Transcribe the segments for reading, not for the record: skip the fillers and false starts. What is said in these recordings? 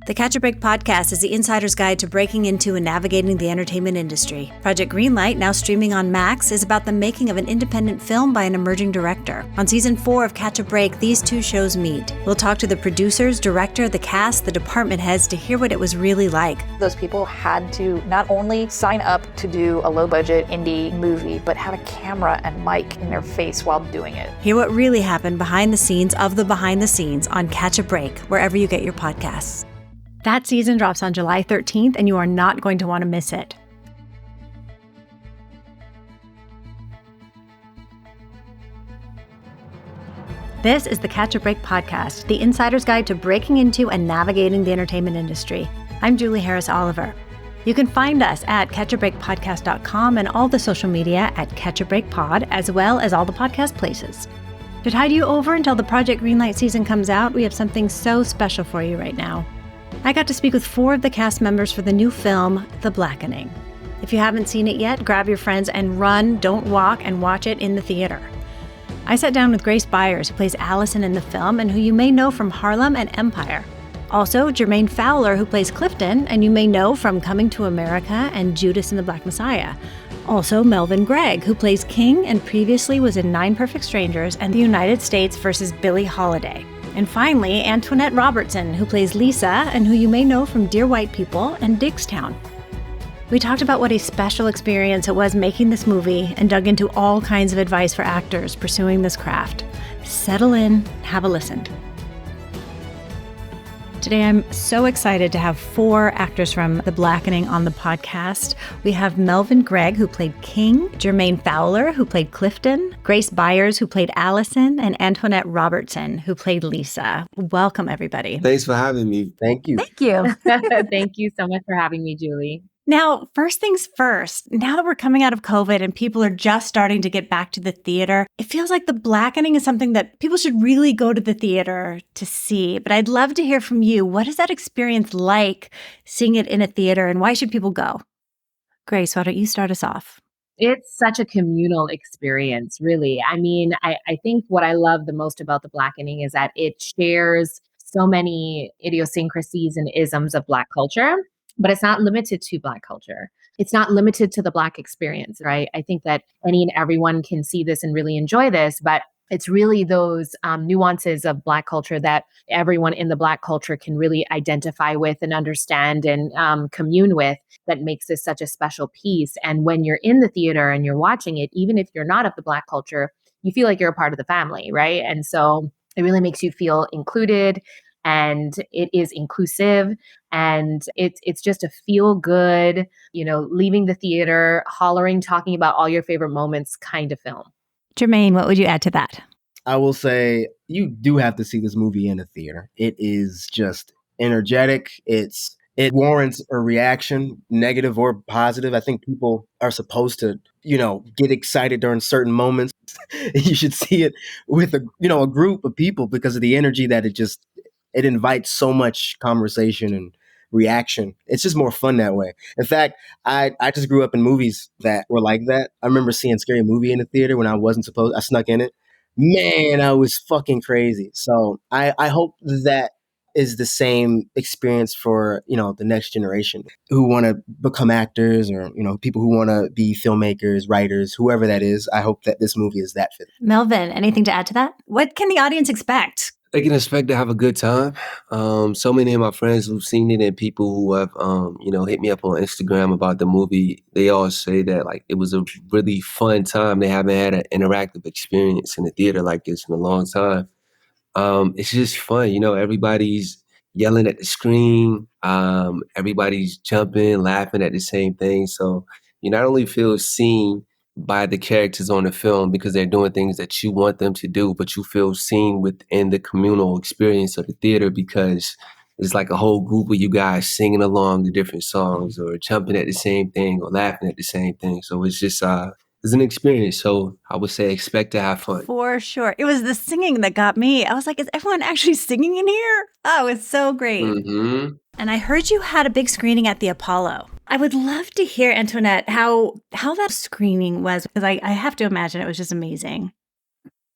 The Catch a Break podcast is the insider's guide to breaking into and navigating the entertainment industry. Project Greenlight, now streaming on Max, is about the making of an independent film by an emerging director. On season 4 of Catch a Break, these two shows meet. We'll talk to the producers, director, the cast, the department heads to hear what it was really like. Those people had to not only sign up to do a low-budget indie movie, but have a camera and mic in their face while doing it. Hear what really happened behind the scenes of the behind the scenes on Catch a Break, wherever you get your podcasts. That season drops on July 13th, and you are not going to want to miss it. This is the Catch a Break podcast, the insider's guide to breaking into and navigating the entertainment industry. I'm Julie Harris Oliver. You can find us at catchabreakpodcast.com and all the social media at Catch a Break Pod, as well as all the podcast places. To tide you over until the Project Greenlight season comes out, we have something so special for you right now. I got to speak with 4 of the cast members for the new film, The Blackening. If you haven't seen it yet, grab your friends and run, don't walk, and watch it in the theater. I sat down with Grace Byers, who plays Allison in the film and who you may know from Harlem and Empire. Also, Jermaine Fowler, who plays Clifton, and you may know from Coming to America and Judas and the Black Messiah. Also, Melvin Gregg, who plays King and previously was in 9 Perfect Strangers and The United States versus Billie Holiday. And finally, Antoinette Robertson, who plays Lisa and who you may know from Dear White People and Diggstown. We talked about what a special experience it was making this movie and dug into all kinds of advice for actors pursuing this craft. Settle in, have a listen. Today, I'm so excited to have 4 actors from The Blackening on the podcast. We have Melvin Gregg, who played King, Jermaine Fowler, who played Clifton, Grace Byers, who played Allison, and Antoinette Robertson, who played Lisa. Welcome, everybody. Thanks for having me. Thank you. Thank you. Thank you so much for having me, Julie. Now, first things first, now that we're coming out of COVID and people are just starting to get back to the theater, it feels like The Blackening is something that people should really go to the theater to see. But I'd love to hear from you. What is that experience like, seeing it in a theater, and why should people go? Grace, why don't you start us off? It's such a communal experience, really. I mean, I think what I love the most about The Blackening is that it shares so many idiosyncrasies and isms of Black culture. But it's not limited to Black culture. It's not limited to the Black experience, right? I think that any and everyone can see this and really enjoy this, but it's really those nuances of Black culture that everyone in the Black culture can really identify with and understand and commune with that makes this such a special piece. And when you're in the theater and you're watching it, even if you're not of the Black culture, you feel like you're a part of the family, right? And so it really makes you feel included. And it is inclusive, and it's just a feel good, leaving the theater, hollering, talking about all your favorite moments kind of film. Jermaine, what would you add to that? I will say you do have to see this movie in a theater. It is just energetic. It warrants a reaction, negative or positive. I think people are supposed to, get excited during certain moments. You should see it with a group of people because of the energy that it invites so much conversation and reaction. It's just more fun that way. In fact, I just grew up in movies that were like that. I remember seeing Scary Movie in the theater when I wasn't supposed. I snuck in it. Man, I was fucking crazy. So I hope that is the same experience for, the next generation who want to become actors or, people who want to be filmmakers, writers, whoever that is. I hope that this movie is that fit. Melvin, anything to add to that? What can the audience expect? They can expect to have a good time. So many of my friends who've seen it and people who have, hit me up on Instagram about the movie, they all say that it was a really fun time. They haven't had an interactive experience in the theater like this in a long time. It's just fun. Everybody's yelling at the screen. Everybody's jumping, laughing at the same thing. So you not only feel seen by the characters on the film because they're doing things that you want them to do, but you feel seen within the communal experience of the theater because it's like a whole group of you guys singing along the different songs or jumping at the same thing or laughing at the same thing. So it's just it's an experience. So I would say expect to have fun. For sure. It was the singing that got me. I was like, is everyone actually singing in here? Oh, it's so great. Mm-hmm. And I heard you had a big screening at the Apollo. I would love to hear, Antoinette, how that screening was, because I have to imagine it was just amazing.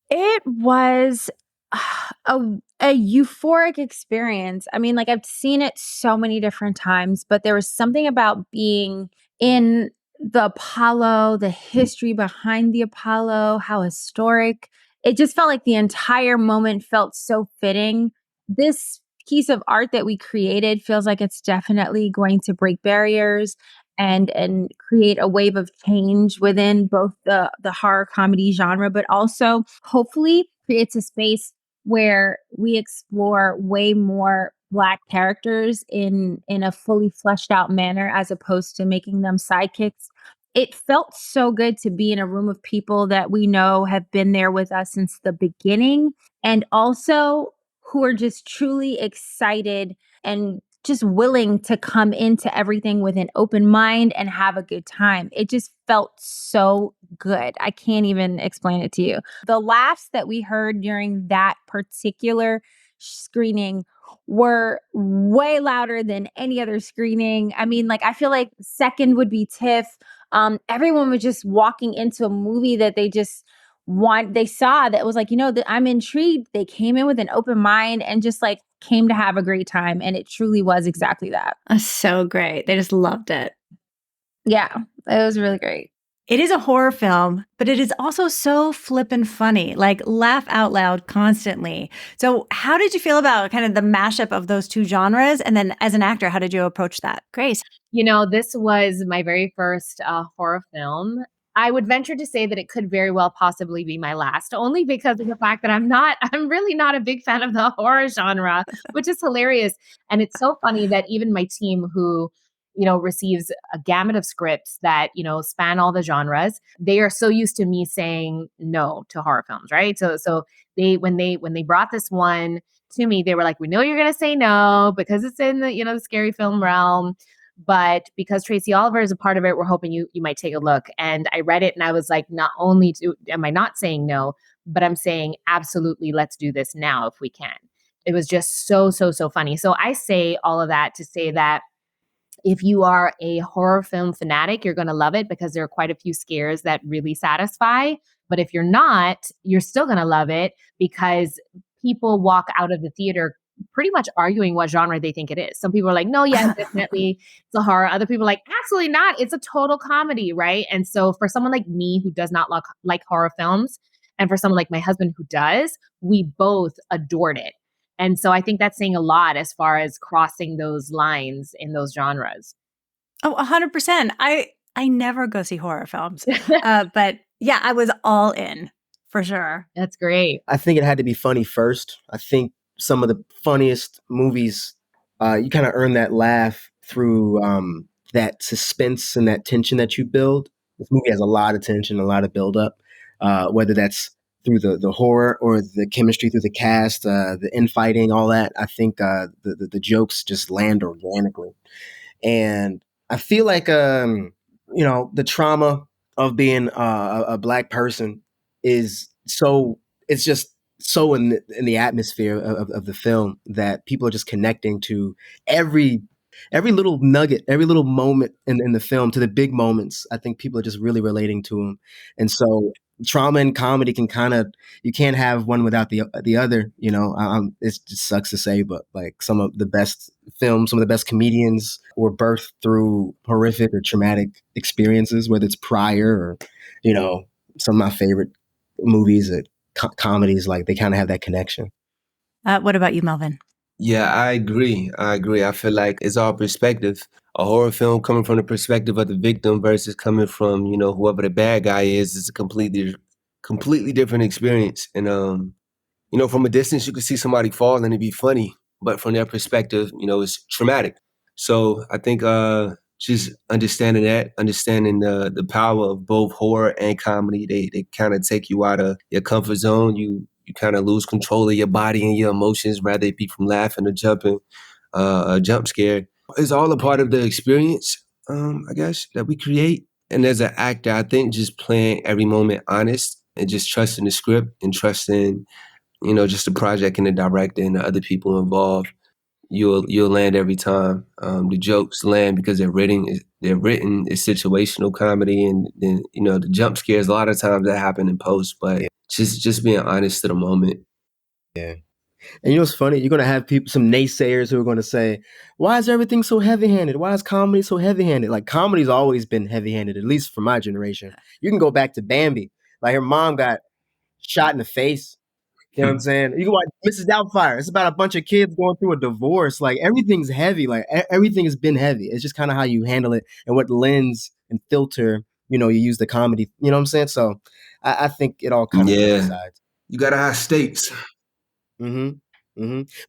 It was a euphoric experience. I mean, like I've seen it so many different times, but there was something about being in the Apollo, the history behind the Apollo, how historic. It just felt like the entire moment felt so fitting. This piece of art that we created feels like it's definitely going to break barriers and create a wave of change within both the horror comedy genre, but also hopefully creates a space where we explore way more Black characters in a fully fleshed out manner as opposed to making them sidekicks. It felt so good to be in a room of people that we know have been there with us since the beginning and also who are just truly excited and just willing to come into everything with an open mind and have a good time. It just felt so good. I can't even explain it to you. The laughs that we heard during that particular screening were way louder than any other screening. I mean, like, I feel like second would be Tiff. Everyone was just walking into a movie that they saw that was like, that I'm intrigued. They came in with an open mind and just like came to have a great time. And it truly was exactly that. So great. They just loved it. Yeah, it was really great. It is a horror film, but it is also so flippin' funny, like laugh out loud constantly. So how did you feel about kind of the mashup of those two genres? And then as an actor, how did you approach that? Grace? This was my very first horror film. I would venture to say that it could very well possibly be my last, only because of the fact that I'm really not a big fan of the horror genre, which is hilarious. And it's so funny that even my team who receives a gamut of scripts that, span all the genres. They are so used to me saying no to horror films, right? So when they brought this one to me, they were like, we know you're going to say no because it's in the scary film realm. But because Tracy Oliver is a part of it, we're hoping you might take a look. And I read it and I was like, not only am I not saying no, but I'm saying absolutely, let's do this now if we can. It was just so, so, so funny. So I say all of that to say that if you are a horror film fanatic, you're going to love it because there are quite a few scares that really satisfy. But if you're not, you're still going to love it because people walk out of the theater pretty much arguing what genre they think it is. Some people are like, no, yeah, definitely it's a horror. Other people are like, absolutely not. It's a total comedy, right? And so for someone like me who does not like horror films, and for someone like my husband who does, we both adored it. And so I think that's saying a lot as far as crossing those lines in those genres. Oh, 100%. I never go see horror films. But yeah, I was all in for sure. That's great. I think it had to be funny first. I think some of the funniest movies, you kind of earn that laugh through that suspense and that tension that you build. This movie has a lot of tension, a lot of buildup, whether that's through the horror or the chemistry through the cast, the infighting, all that. I think the jokes just land organically. And I feel like, the trauma of being a Black person is it's just so in the atmosphere of the film that people are just connecting to every little nugget, every little moment in the film, to the big moments. I think people are just really relating to them. And so trauma and comedy you can't have one without the other, it just sucks to say, but like some of the best films, some of the best comedians were birthed through horrific or traumatic experiences, whether it's Pryor or, some of my favorite movies that comedies, like they kind of have that connection. What about you, Melvin? Yeah, I agree. I feel like it's all perspective. A horror film coming from the perspective of the victim versus coming from, whoever the bad guy is a completely different experience. And, from a distance, you can see somebody fall and it'd be funny. But from their perspective, it's traumatic. So I think just understanding the power of both horror and comedy, they kind of take you out of your comfort zone. You kind of lose control of your body and your emotions, rather it be from laughing or jumping, a jump scare. It's all a part of the experience, I guess, that we create. And as an actor, I think just playing every moment honest and just trusting the script and trusting, just the project and the director and the other people involved, you'll land every time. The jokes land because they're written as situational comedy, and then the jump scares a lot of times that happen in post, but just being honest to the moment. Yeah. And you know what's funny? You're gonna have people, some naysayers who are gonna say, "Why is everything so heavy-handed? Why is comedy so heavy-handed?" Like comedy's always been heavy-handed, at least for my generation. You can go back to Bambi. Like her mom got shot in the face. You know what I'm saying? You can watch Mrs. Doubtfire. It's about a bunch of kids going through a divorce. Like everything's heavy. Like everything has been heavy. It's just kind of how you handle it and what lens and filter, you use the comedy. You know what I'm saying? So I think it all kind of Yeah, coincides. you gotta have stakes.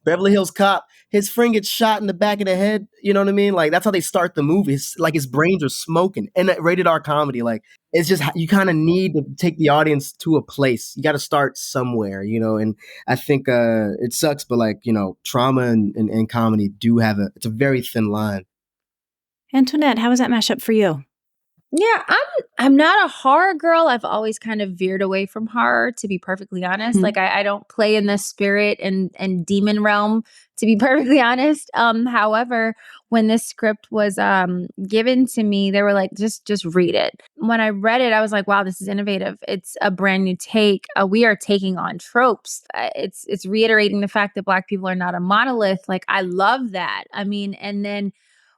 Beverly Hills Cop, his friend gets shot in the back of the head. You know what I mean? Like that's how they start the movie. It's like his brains are smoking. And that rated R comedy, like it's just you kind of need to take the audience to a place. You got to start somewhere, And I think it sucks, but like trauma and comedy do have it's a very thin line. Antoinette, how was that mashup for you? Yeah, I'm not a horror girl. I've always kind of veered away from horror, to be perfectly honest. Mhm. Like I don't play in the spirit and demon realm, to be perfectly honest. However, when this script was given to me, they were like, just read it. When I read it, I was like, wow, this is innovative. It's a brand new take. We are taking on tropes. It's reiterating the fact that Black people are not a monolith. Like I love that. I mean, and then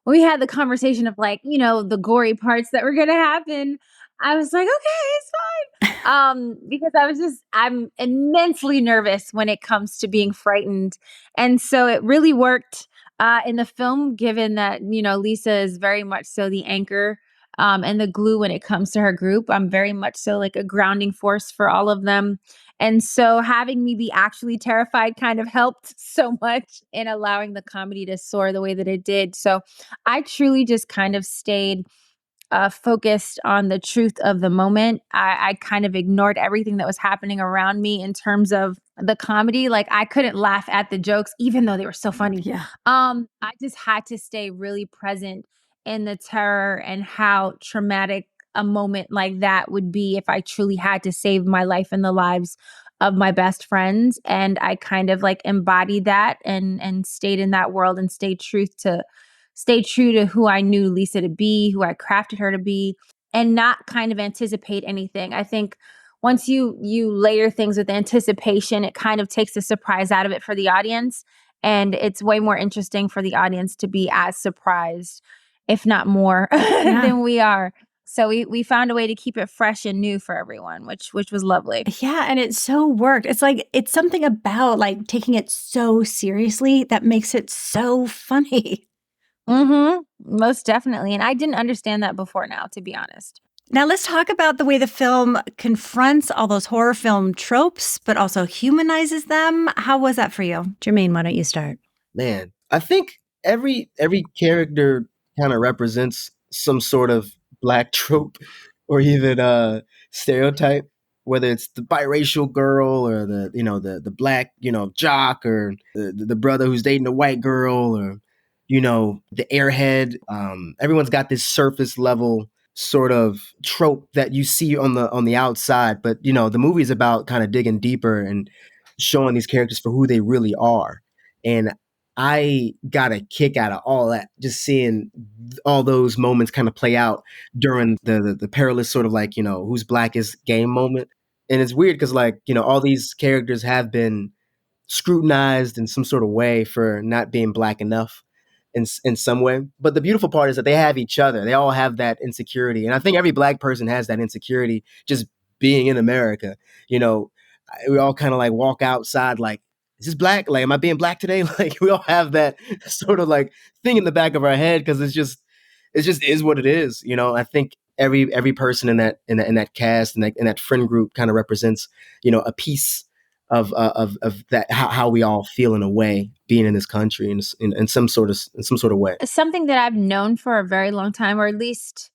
we had the conversation of like, the gory parts that were gonna happen. I was like, okay, it's fine. Because I'm immensely nervous when it comes to being frightened. And so it really worked in the film, given that, Lisa is very much so the anchor and the glue when it comes to her group. I'm very much so like a grounding force for all of them. And so having me be actually terrified kind of helped so much in allowing the comedy to soar the way that it did. So I truly just kind of stayed focused on the truth of the moment. I kind of ignored everything that was happening around me in terms of the comedy. Like I couldn't laugh at the jokes, even though they were so funny. Yeah. I just had to stay really present in the terror and how traumatic a moment like that would be if I truly had to save my life and the lives of my best friends. And I kind of like embodied that and stayed in that world and stay true to who I knew Lisa to be, who I crafted her to be, and not kind of anticipate anything. I think once you layer things with anticipation, it kind of takes the surprise out of it for the audience. And it's way more interesting for the audience to be as surprised, if not more, than we are. So we found a way to keep it fresh and new for everyone, which was lovely. Yeah, and it so worked. It's like it's something about like taking it so seriously that makes it so funny. Most definitely. And I didn't understand that before now, to be honest. Now let's talk about the way the film confronts all those horror film tropes, but also humanizes them. How was that for you? Jermaine, why don't you start? Man, I think every character kind of represents some sort of Black trope or even stereotype, whether it's the biracial girl or the Black jock or the brother who's dating a white girl or the airhead. Everyone's got this surface level sort of trope that you see on the outside, but the movie is about kind of digging deeper and showing these characters for who they really are. And I got a kick out of all that, just seeing all those moments kind of play out during the perilous sort of like, who's Black is game moment. And it's weird because like, all these characters have been scrutinized in some sort of way for not being Black enough in some way. But the beautiful part is that they have each other. They all have that insecurity. And I think every Black person has that insecurity just being in America. We all kind of like walk outside like, is this Black? Like, am I being Black today? Like, we all have that sort of like thing in the back of our head because it just is what it is. I think every person in that cast and that friend group kind of represents a piece of that how we all feel in a way being in this country in some sort of way. Something that I've known for a very long time, or at least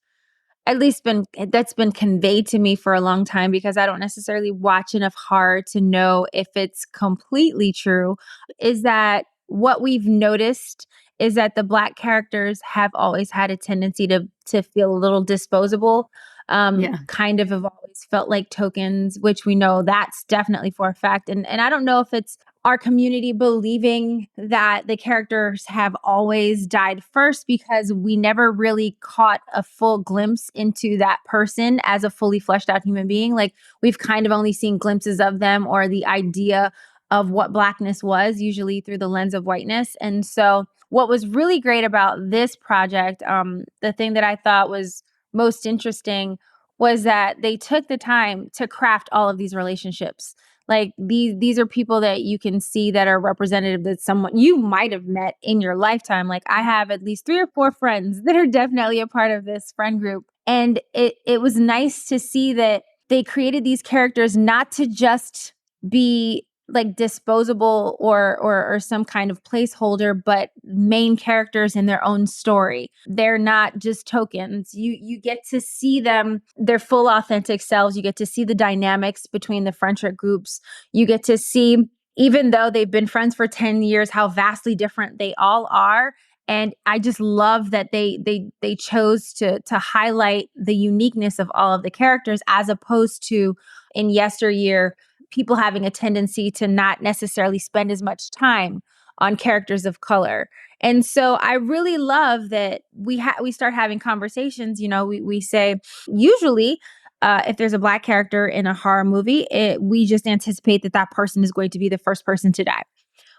that's been conveyed to me for a long time because I don't necessarily watch enough horror to know if it's completely true, is that what we've noticed is that the Black characters have always had a tendency to feel a little disposable. Kind of have always felt like tokens, which we know that's definitely for a fact. And I don't know if it's our community believing that the characters have always died first because we never really caught a full glimpse into that person as a fully fleshed out human being. Like we've kind of only seen glimpses of them or the idea of what Blackness was, usually through the lens of whiteness. And so what was really great about this project, the thing that I thought was most interesting was that they took the time to craft all of these relationships. Like these are people that you can see that are representative, that someone you might have met in your lifetime. Like I have at least 3 or 4 friends that are definitely a part of this friend group. And it was nice to see that they created these characters not to just be like disposable or some kind of placeholder, but main characters in their own story. They're not just tokens. You get to see them, their full authentic selves. You get to see the dynamics between the friendship groups. You get to see, even though they've been friends for 10 years, how vastly different they all are. And I just love that they chose to highlight the uniqueness of all of the characters, as opposed to in yesteryear people having a tendency to not necessarily spend as much time on characters of color. And so I really love that we start having conversations. You know, we say usually if there's a Black character in a horror movie, we just anticipate that person is going to be the first person to die.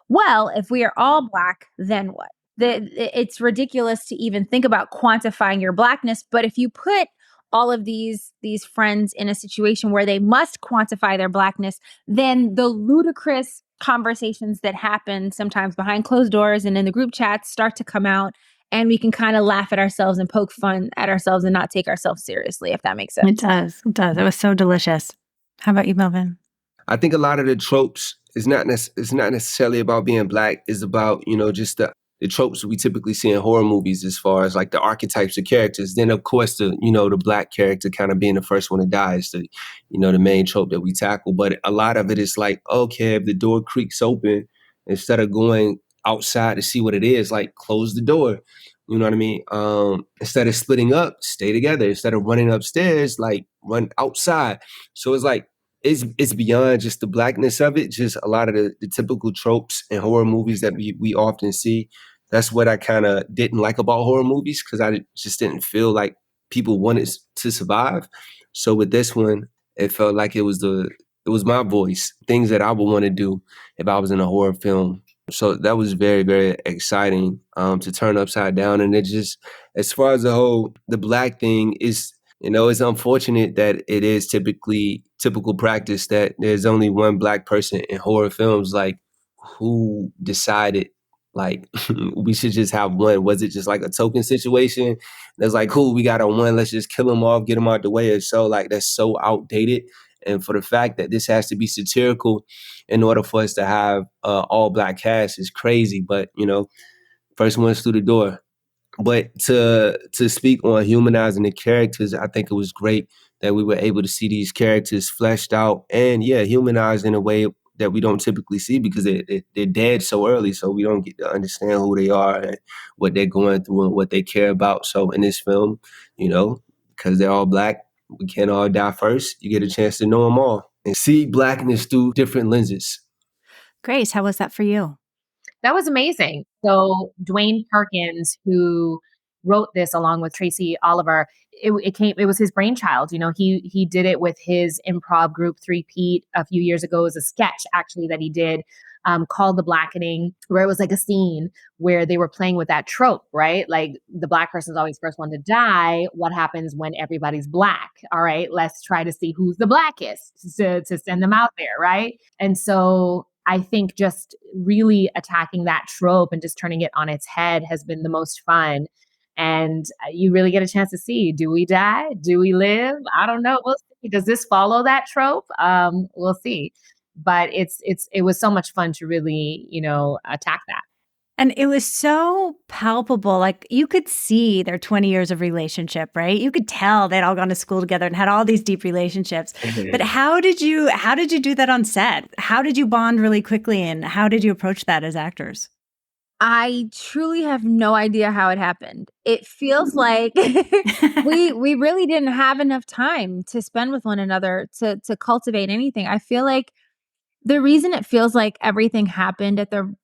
Well, if we are all Black, then what? It's ridiculous to even think about quantifying your Blackness. But if you put all of these friends in a situation where they must quantify their Blackness, then the ludicrous conversations that happen sometimes behind closed doors and in the group chats start to come out, and we can kind of laugh at ourselves and poke fun at ourselves and not take ourselves seriously, if that makes sense. It does. It does. It was so delicious. How about you, Melvin? I think a lot of the tropes is not necessarily about being Black. It's about, just the tropes we typically see in horror movies, as far as like the archetypes of characters. Then of course the Black character kind of being the first one to die is the main trope that we tackle. But a lot of it is like, okay, if the door creaks open, instead of going outside to see what it is, like close the door. You know what I mean? Instead of splitting up, stay together. Instead of running upstairs, like run outside. So it's like, it's beyond just the Blackness of it, just a lot of the typical tropes in horror movies that we often see. That's what I kind of didn't like about horror movies, because I just didn't feel like people wanted to survive. So with this one, it felt like it was my voice, things that I would want to do if I was in a horror film. So that was very, very exciting to turn upside down. And it just, as far as the Black thing is, it's unfortunate that it is typical practice that there's only one Black person in horror films. Like, who decided, like, we should just have one? Was it just like a token situation? That's like, cool, we got a one, let's just kill them off, get them out the way. Or so, like, that's so outdated. And for the fact that this has to be satirical in order for us to have all Black cast is crazy. But, first one's through the door. But to speak on humanizing the characters, I think it was great that we were able to see these characters fleshed out and, humanized in a way that we don't typically see, because they're dead so early, so we don't get to understand who they are and what they're going through and what they care about. So in this film, because they're all Black, we can't all die first. You get a chance to know them all and see Blackness through different lenses. Grace, how was that for you? That was amazing. So Dwayne Perkins, who wrote this along with Tracy Oliver, it was his brainchild. He did it with his improv group 3Pete a few years ago. It was a sketch actually that he did called The Blackening, where it was like a scene where they were playing with that trope, right? Like the Black person's always first one to die. What happens when everybody's Black? All right, let's try to see who's the Blackest to send them out there, right? And so I think just really attacking that trope and just turning it on its head has been the most fun. And you really get a chance to see, do we die? Do we live? I don't know. We'll see. Does this follow that trope? We'll see. But it was so much fun to really, attack that. And it was so palpable. Like you could see their 20 years of relationship, right? You could tell they'd all gone to school together and had all these deep relationships. Mm-hmm. But how did you do that on set? How did you bond really quickly? And how did you approach that as actors? I truly have no idea how it happened. It feels like we really didn't have enough time to spend with one another to cultivate anything. I feel like the reason it feels like everything happened at the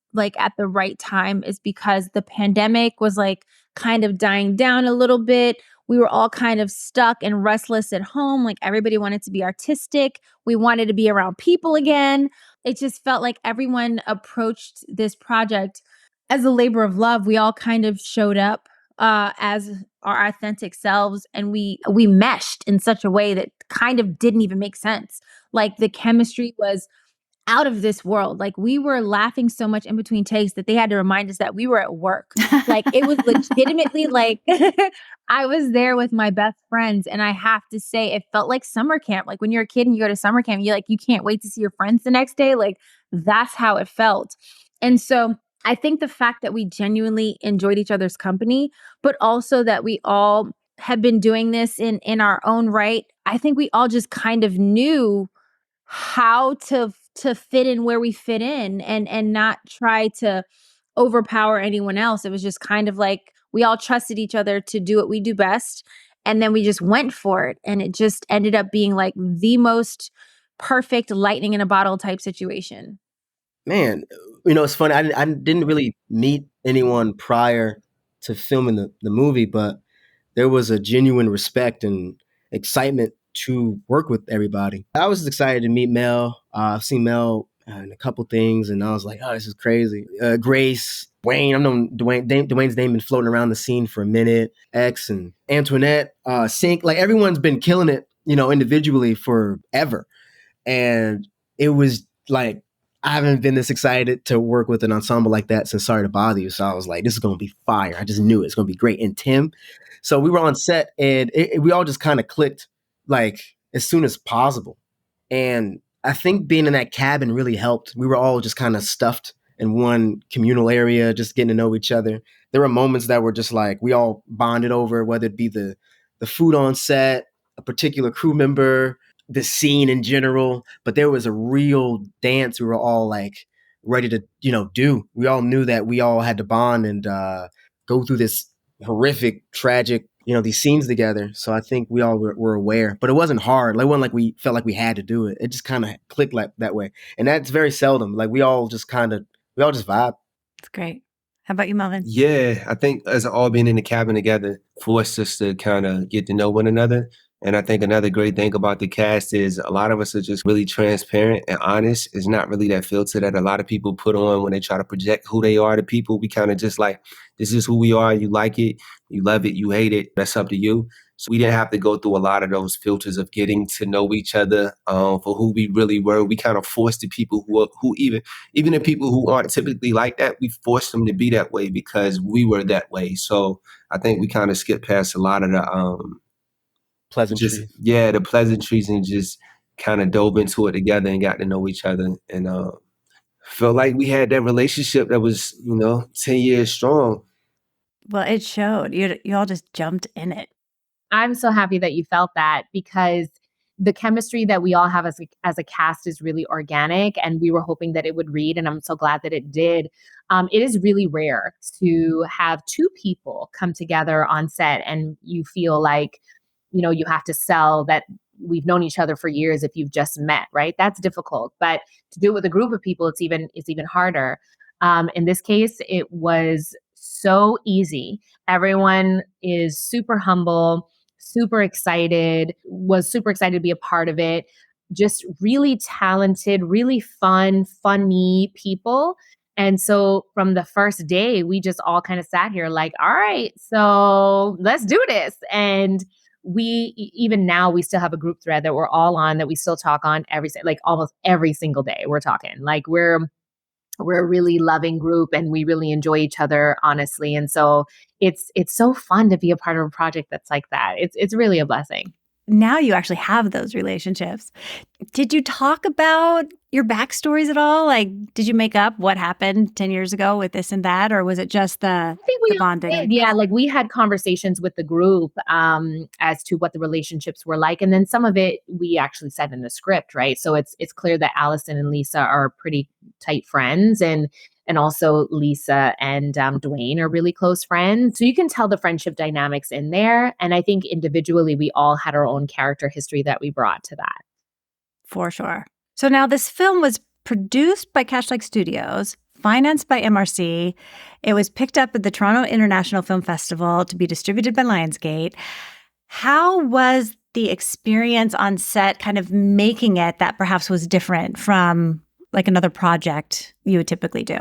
right time is because the pandemic was like kind of dying down a little bit. We were all kind of stuck and restless at home. Like everybody wanted to be artistic. We wanted to be around people again. it just felt like everyone approached this project as a labor of love. We all kind of showed up as our authentic selves, and we meshed in such a way that kind of didn't even make sense. Like the chemistry was out of this world. Like we were laughing so much in between takes that they had to remind us that we were at work. Like it was legitimately like I was there with my best friends, and I have to say it felt like summer camp. Like when you're a kid and you go to summer camp, you can't wait to see your friends the next day. Like that's how it felt. And so I think the fact that we genuinely enjoyed each other's company, but also that we all have been doing this in our own right, I think we all just kind of knew how to fit in where we fit in, and not try to overpower anyone else. It was just kind of like we all trusted each other to do what we do best, and then we just went for it, and it just ended up being like the most perfect lightning in a bottle type situation. Man, it's funny. I didn't really meet anyone prior to filming the movie, but there was a genuine respect and excitement to work with everybody. I was excited to meet Mel. I've seen Mel in a couple things, and I was like, oh, this is crazy. Grace, Wayne, I've known Dwayne's name been floating around the scene for a minute. X and Antoinette, Sync, like everyone's been killing it, individually forever. And it was like, I haven't been this excited to work with an ensemble like that since Sorry to Bother You. So I was like, this is going to be fire. I just knew it's going to be great. And Tim, so we were on set, and we all just kind of clicked like as soon as possible. And I think being in that cabin really helped. We were all just kind of stuffed in one communal area, just getting to know each other. There were moments that were just like we all bonded over, whether it be the food on set, a particular crew member, the scene in general. But there was a real dance we were all like ready to, do. We all knew that we all had to bond and go through this horrific, tragic, these scenes together. So I think we all were aware, but it wasn't hard. Like, it wasn't like we felt like we had to do it. It just kind of clicked like that way. And that's very seldom. Like we all just vibe. That's great. How about you, Melvin? Yeah, I think us all being in the cabin together forced us to kind of get to know one another. And I think another great thing about the cast is a lot of us are just really transparent and honest. It's not really that filter that a lot of people put on when they try to project who they are to people. We kind of just like, this is who we are. You like it, you love it, you hate it. That's up to you. So we didn't have to go through a lot of those filters of getting to know each other for who we really were. We kind of forced the people who even the people who aren't typically like that, we forced them to be that way because we were that way. So I think we kind of skipped past a lot of the pleasantries. The pleasantries, and just kind of dove into it together and got to know each other, and felt like we had that relationship that was 10 years strong. Well, it showed. You all just jumped in it. I'm so happy that you felt that, because the chemistry that we all have as a cast is really organic, and we were hoping that it would read, and I'm so glad that it did. It is really rare to have two people come together on set and you feel like, you have to sell that we've known each other for years if you've just met, right? That's difficult. But to do it with a group of people, it's even harder. In this case, it was so easy. Everyone is super humble, was super excited to be a part of it. Just really talented, really funny people. And so from the first day, we just all kind of sat here like, all right, so let's do this. And even now we still have a group thread that we're all on, that we still talk on almost every single day. We're talking like we're a really loving group, and we really enjoy each other, honestly. And so it's so fun to be a part of a project that's like that. It's really a blessing. Now you actually have those relationships. Did you talk about your backstories at all? Like, did you make up what happened 10 years ago with this and that? Or was it just the bonding? Yeah, like we had conversations with the group as to what the relationships were like. And then some of it we actually said in the script, right? So it's clear that Allison and Lisa are pretty tight friends. And also Lisa and Dwayne are really close friends. So you can tell the friendship dynamics in there. And I think individually, we all had our own character history that we brought to that. For sure. So now this film was produced by Catchlight Studios, financed by MRC. It was picked up at the Toronto International Film Festival to be distributed by Lionsgate. How was the experience on set kind of making it that perhaps was different from like another project you would typically do?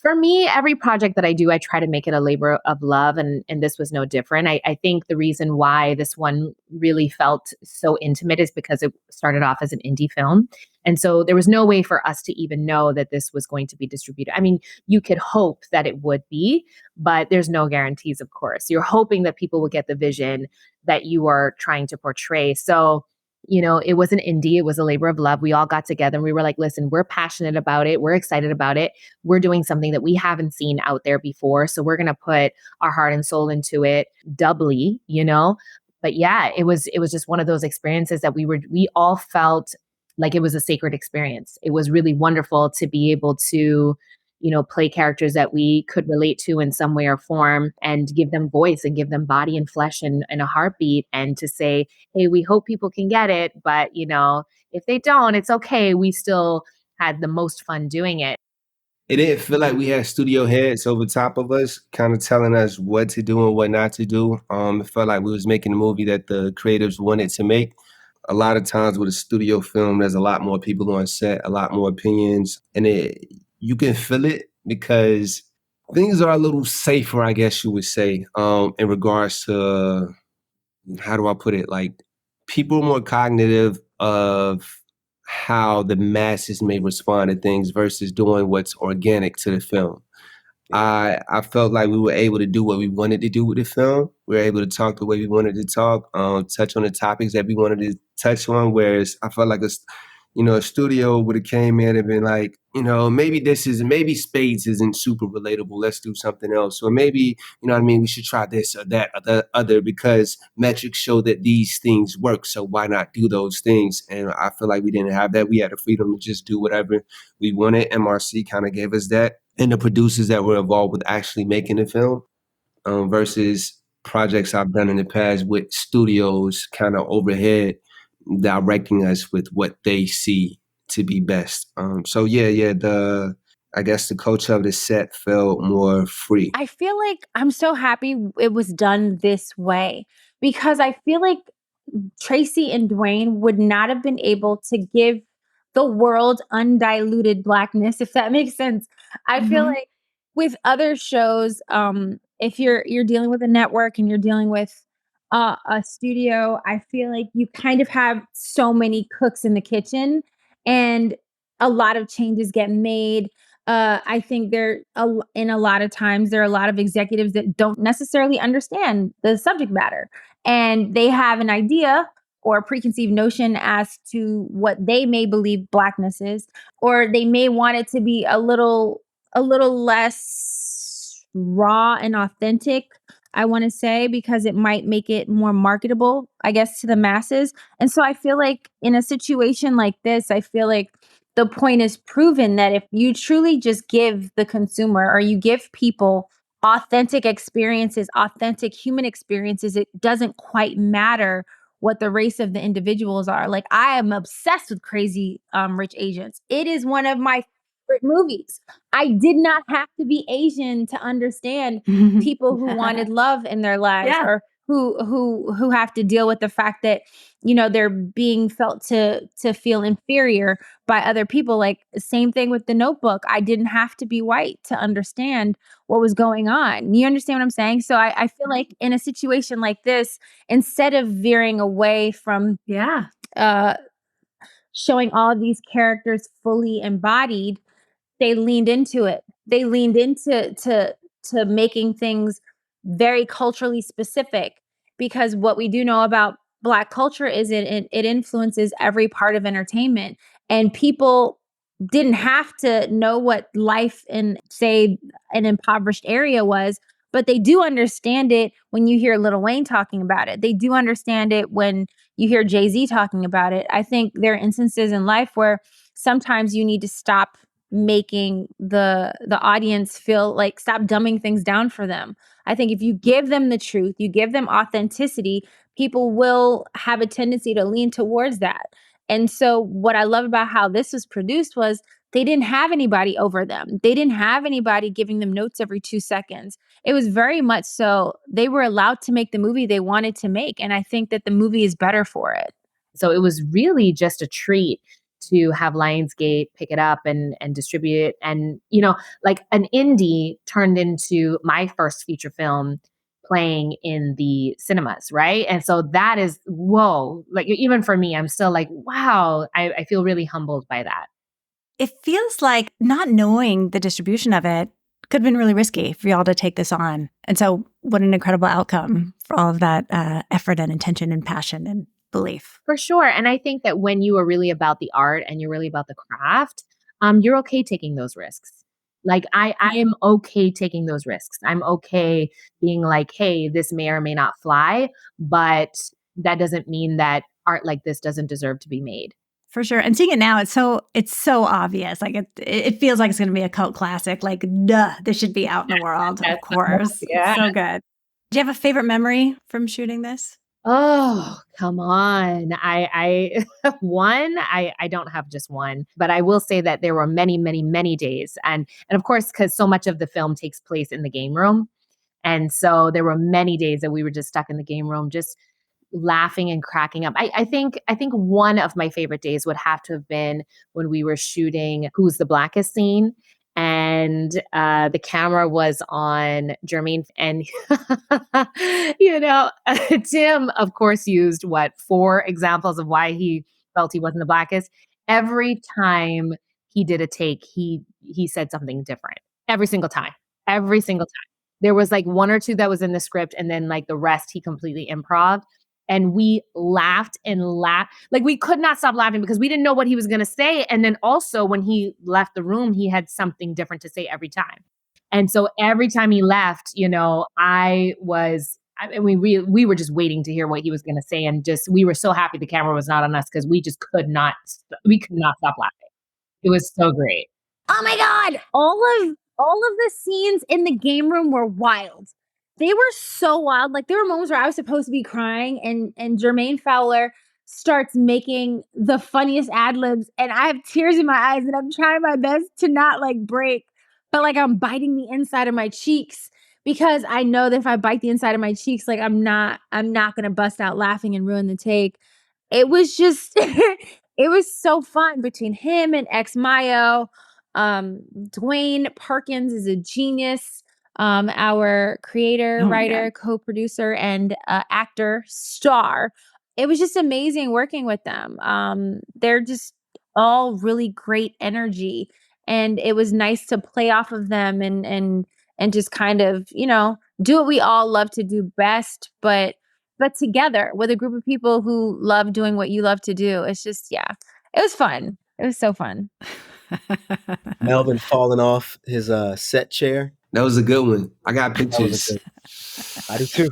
For me, every project that I do, I try to make it a labor of love, and this was no different. I think the reason why this one really felt so intimate is because it started off as an indie film. And so there was no way for us to even know that this was going to be distributed. I mean, you could hope that it would be, but there's no guarantees, of course. You're hoping that people will get the vision that you are trying to portray. So it was an indie, it was a labor of love. We all got together and we were like, listen, we're passionate about it. We're excited about it. We're doing something that we haven't seen out there before. So we're going to put our heart and soul into it doubly. But yeah, it was just one of those experiences that we all felt like it was a sacred experience. It was really wonderful to be able to play characters that we could relate to in some way or form and give them voice and give them body and flesh and a heartbeat, and to say, hey, we hope people can get it, but if they don't, it's okay. We still had the most fun doing it. It didn't feel like we had studio heads over top of us, kind of telling us what to do and what not to do. It felt like we was making a movie that the creators wanted to make. A lot of times with a studio film, there's a lot more people on set, a lot more opinions, and you can feel it because things are a little safer, I guess you would say, in regards to, how do I put it? Like, people are more cognitive of how the masses may respond to things versus doing what's organic to the film. I felt like we were able to do what we wanted to do with the film. We were able to talk the way we wanted to talk, touch on the topics that we wanted to touch on. Whereas I felt like a studio would have came in and been like, maybe Spades isn't super relatable. Let's do something else. Or maybe, we should try this or that or the other because metrics show that these things work. So why not do those things? And I feel like we didn't have that. We had the freedom to just do whatever we wanted. MRC kind of gave us that. And the producers that were involved with actually making the film, versus projects I've done in the past with studios kind of overhead directing us with what they see to be best. I guess the culture of the set felt more free. I feel like I'm so happy it was done this way because I feel like Tracy and Dwayne would not have been able to give the world undiluted blackness, if that makes sense. I feel like with other shows, if you're dealing with a network and you're dealing with a studio, I feel like you kind of have so many cooks in the kitchen, and a lot of changes get made. I think in a lot of times there are a lot of executives that don't necessarily understand the subject matter, and they have an idea or a preconceived notion as to what they may believe blackness is, or they may want it to be a little less raw and authentic, I want to say, because it might make it more marketable, I guess, to the masses. And so I feel like in a situation like this, I feel like the point is proven that if you truly just give the consumer or you give people authentic experiences, authentic human experiences, it doesn't quite matter what the race of the individuals are. Like, I am obsessed with Crazy Rich Asians. It is one of my favorite movies. I did not have to be Asian to understand people who wanted love in their lives, or who have to deal with the fact that they're being felt to feel inferior by other people. Like, same thing with The Notebook. I didn't have to be white to understand what was going on. You understand what I'm saying? So I feel like in a situation like this, instead of veering away from showing all of these characters fully embodied, they leaned into it. They leaned into to making things very culturally specific, because what we do know about Black culture is it influences every part of entertainment, and people didn't have to know what life in, say, an impoverished area was, but they do understand it when you hear Lil Wayne talking about it. They do understand it when you hear Jay-Z talking about it. I think there are instances in life where sometimes you need to stop making the audience feel like, stop dumbing things down for them. I think if you give them the truth, you give them authenticity, people will have a tendency to lean towards that. And so what I love about how this was produced was they didn't have anybody over them. They didn't have anybody giving them notes every 2 seconds. It was very much so they were allowed to make the movie they wanted to make. And I think that the movie is better for it. So it was really just a treat to have Lionsgate pick it up and distribute it. And, you know, like an indie turned into my first feature film playing in the cinemas, right? And so that is, whoa, like even for me, I'm still like, wow, I feel really humbled by that. It feels like not knowing the distribution of it could have been really risky for y'all to take this on. And so what an incredible outcome for all of that effort and intention and passion and belief. For sure. And I think that when you are really about the art and you're really about the craft, you're okay taking those risks. Like I am okay taking those risks. I'm okay being like, hey, this may or may not fly, but that doesn't mean that art like this doesn't deserve to be made. For sure. And seeing it now, it's so obvious. Like it feels like it's going to be a cult classic. Like, duh, this should be out in the world. Of course. Yeah. It's so good. Do you have a favorite memory from shooting this? Oh, come on. I don't have just one, but I will say that there were many, many, many days. And of course, because so much of the film takes place in the game room. And so there were many days that we were just stuck in the game room, just laughing and cracking up. I think one of my favorite days would have to have been when we were shooting Who's the Blackest scene. And the camera was on Jermaine, and you know, Tim, of course, used 4 examples of why he felt he wasn't the blackest. Every time he did a take, he said something different. Every single time. There was like 1 or 2 that was in the script, and then like the rest he completely improv. And we laughed and laughed. Like we could not stop laughing because we didn't know what he was going to say. And then also when he left the room, he had something different to say every time. And so every time he left, you know, we were just waiting to hear what he was going to say. And we were so happy the camera was not on us because we could not stop laughing. It was so great. Oh my God. All of the scenes in the game room were wild. They were so wild. Like there were moments where I was supposed to be crying and Jermaine Fowler starts making the funniest ad libs and I have tears in my eyes and I'm trying my best to not like break, but like I'm biting the inside of my cheeks because I know that if I bite the inside of my cheeks, like I'm not going to bust out laughing and ruin the take. It was just, it was so fun between him and X Mayo. Dwayne Perkins is a genius. Our creator, writer, co-producer, and actor star. It was just amazing working with them. They're just all really great energy, and it was nice to play off of them and just kind of, you know, do what we all love to do best, but together with a group of people who love doing what you love to do. It's just, yeah, it was fun. It was so fun. Melvin falling off his set chair. That was a good one. I got pictures. I do too.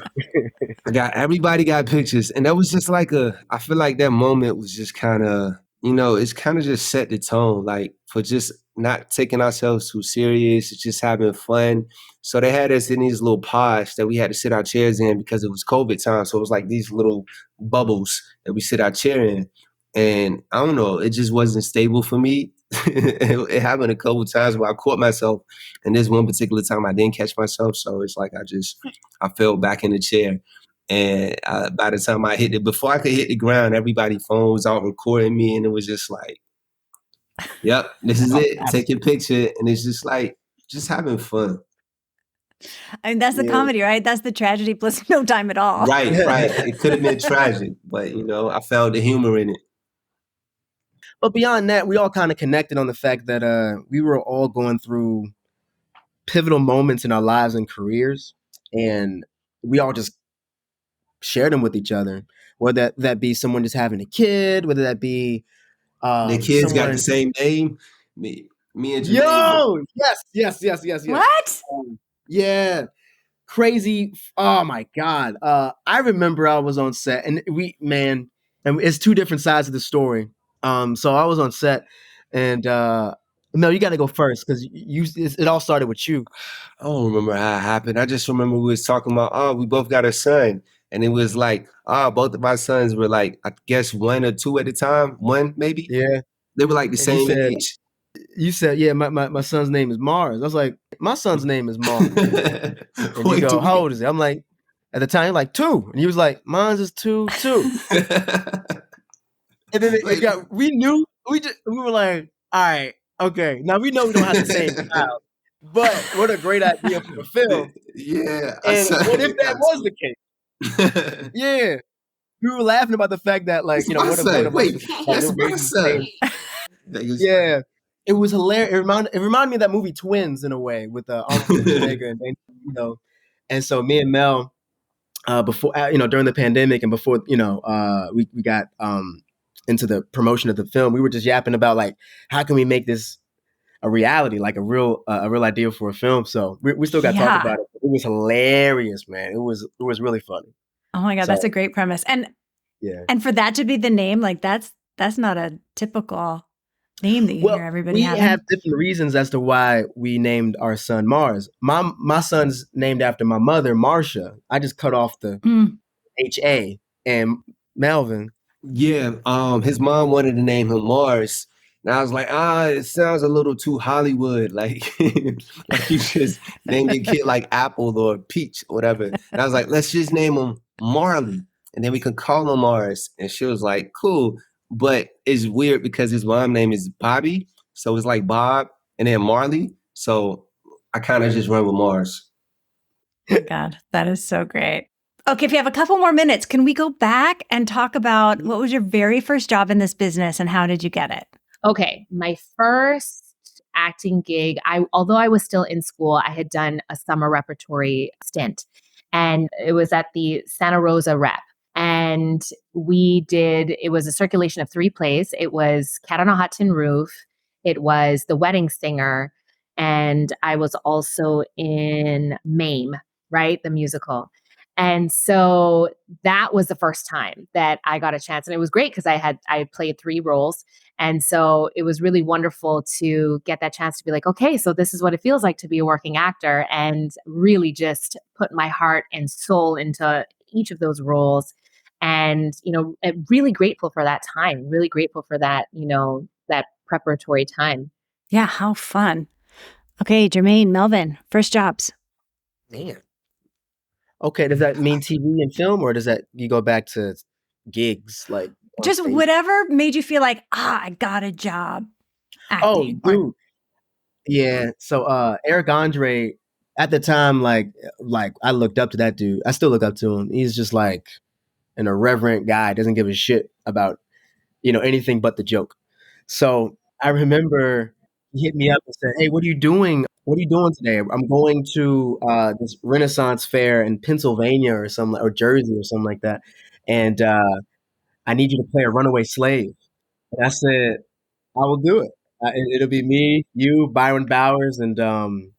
Everybody got pictures. And that was just like I feel like that moment was just kind of, you know, it's kind of just set the tone, like for just not taking ourselves too serious, just having fun. So they had us in these little pods that we had to sit our chairs in because it was COVID time. So it was like these little bubbles that we sit our chair in. And I don't know, it just wasn't stable for me. It happened a couple of times where I caught myself, and this one particular time I didn't catch myself. So it's like I fell back in the chair, and by the time I hit it, before I could hit the ground, everybody's phone was out recording me, and it was just like, "Yep, this is it. Take your picture," and it's just like just having fun. I mean, that's the comedy, right? That's the tragedy plus no time at all. Right. It could have been tragic, but you know, I found the humor in it. But beyond that, we all kind of connected on the fact that we were all going through pivotal moments in our lives and careers, and we all just shared them with each other. Whether that be someone just having a kid, whether that be the kids got the same name. Me and Jermaine. Yo, yes. What? Yeah. Crazy. Oh my God. I remember I was on set and and it's 2 different sides of the story. So I was on set and Mel, you got to go first because it all started with you. I don't remember how it happened. I just remember we was talking about, we both got a son. And it was like, both of my sons were like, I guess 1 or 2 at a time. 1 maybe. Yeah. They were like the same age. You said, yeah, my son's name is Mars. I was like, my son's name is Mars. And you go, how old is he? I'm like, at the time, you're like 2. And he was like, mine's is 2. And then we knew we were like, all right, okay. Now we know we don't have the same style, but what a great idea for a film. Yeah, I And said what if it that got was to the case? it. Yeah. We were laughing about the fact that, like, It's you know, my what if one son. of us Wait, was like that's we're my raising the son. same. Yeah. It was hilarious. It reminded me of that movie Twins in a way with Arnold Schwarzenegger and you know. And so me and Mel, before you know, during the pandemic and before you know, we got into the promotion of the film, we were just yapping about like how can we make this a reality, like a real idea for a film. So we still got to talk about it. It was hilarious, man. It was really funny. Oh my God, So, that's a great premise. And yeah. And for that to be the name, like that's not a typical name that you hear everybody we having. have different reasons as to why we named our son Mars. My son's named after my mother, Marsha. I just cut off the H-A. And Melvin. Yeah, his mom wanted to name him Mars. And I was like, it sounds a little too Hollywood. Like, like you just named your kid like Apple or Peach or whatever. And I was like, let's just name him Marley. And then we can call him Mars. And she was like, cool. But it's weird because his mom name is Bobby. So it's like Bob and then Marley. So I kind of just run with Mars. Oh God, that is so great. Okay, if you have a couple more minutes, can we go back and talk about what was your very first job in this business and how did you get it? Okay, my first acting gig, although I was still in school, I had done a summer repertory stint, and it was at the Santa Rosa Rep. And it was a circulation of 3 plays. It was Cat on a Hot Tin Roof, it was The Wedding Singer, and I was also in MAME, right? The musical. And so that was the first time that I got a chance. And it was great because I had played 3 roles. And so it was really wonderful to get that chance to be like, okay, so this is what it feels like to be a working actor, and really just put my heart and soul into each of those roles. And, really grateful for that time, really grateful for that, that preparatory time. Yeah, how fun. Okay, Jermaine, Melvin, first jobs. Man. Okay, does that mean TV and film, or does that you go back to gigs like just stage? Whatever made you feel like, I got a job acting? Oh, dude. Yeah. So Eric Andre, at the time, like I looked up to that dude. I still look up to him. He's just like an irreverent guy, doesn't give a shit about, anything but the joke. So I remember he hit me up and said, "Hey, what are you doing? What are you doing today? I'm going to this Renaissance fair in Pennsylvania or Jersey or something like that, and I need you to play a runaway slave." And I said, "I will do it. It'll be me, you, Byron Bowers, and